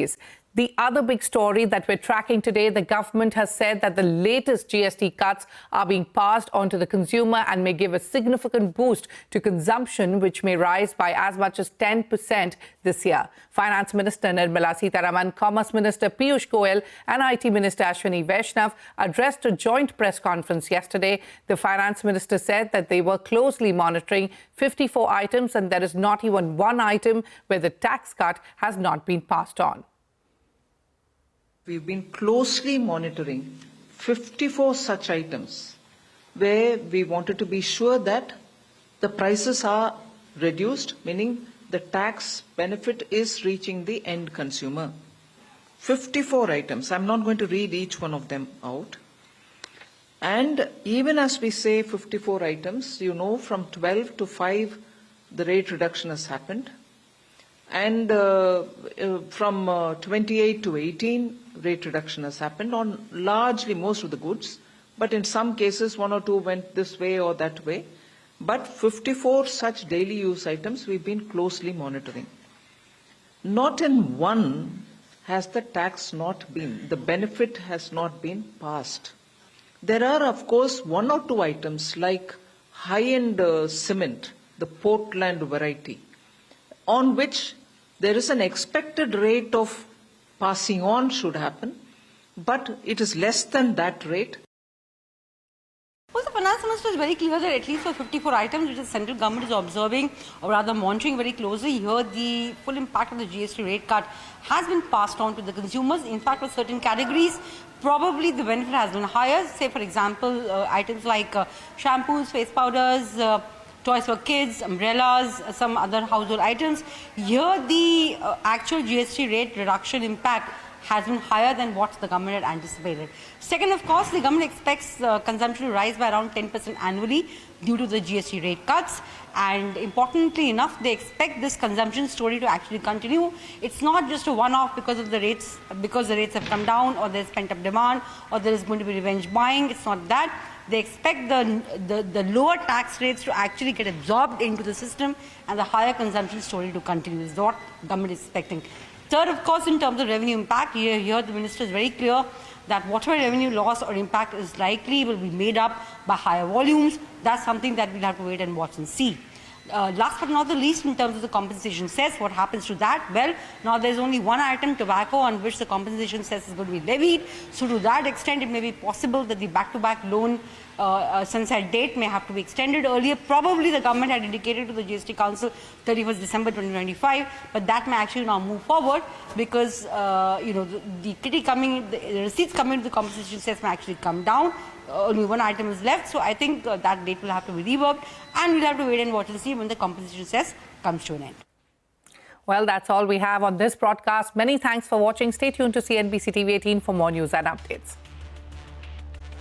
case. The other big story that we're tracking today, the government has said that the latest GST cuts are being passed on to the consumer and may give a significant boost to consumption, which may rise by as much as 10% this year. Finance Minister Nirmala Sitharaman, Commerce Minister Piyush Goyal and IT Minister Ashwini Vaishnav addressed a joint press conference yesterday. The Finance Minister said that they were closely monitoring 54 items and there is not even one item where the tax cut has not been passed on. We've been closely monitoring 54 such items where we wanted to be sure that the prices are reduced, meaning the tax benefit is reaching the end consumer. 54 items. I'm not going to read each one of them out. And even as we say 54 items, you know, from 12 to 5, the rate reduction has happened. And from 28 to 18, rate reduction has happened on largely most of the goods. But in some cases, one or two went this way or that way. But 54 such daily use items we've been closely monitoring. Not in one has the tax not been, the benefit has not been passed. There are, of course, one or two items like high-end cement, the Portland variety, on which there is an expected rate of passing on should happen, but it is less than that rate. Well, the Finance Minister is very clear that at least for 54 items which the central government is observing or rather monitoring very closely, here the full impact of the GST rate cut has been passed on to the consumers. In fact, for certain categories, probably the benefit has been higher. Say, for example, items like shampoos, face powders, toys for kids, umbrellas, some other household items. Here, the actual GST rate reduction impact has been higher than what the government had anticipated. Second, of course, the government expects consumption to rise by around 10% annually due to the GST rate cuts. And importantly enough, they expect this consumption story to actually continue. It's not just a one-off because the rates have come down or there's pent-up demand or there is going to be revenge buying. It's not that. They expect the lower tax rates to actually get absorbed into the system and the higher consumption story to continue. Is what the government is expecting. Third, of course, in terms of revenue impact, here the minister is very clear that whatever revenue loss or impact is likely will be made up by higher volumes. That's something that we'll have to wait and watch and see. Last but not the least, in terms of the compensation cess, what happens to that? Well, now there's only one item, tobacco, on which the compensation cess is going to be levied. So to that extent, it may be possible that the back-to-back loan sunset date may have to be extended earlier. Probably the government had indicated to the GST Council 31st December 2025, but that may actually now move forward because the receipts coming to the compensation cess may actually come down. Only one item is left, so I think that date will have to be reworked, and we'll have to wait and watch and see when the compensation cess comes to an end. Well, that's all we have on this broadcast. Many thanks for watching. Stay tuned to CNBC TV 18 for more news and updates.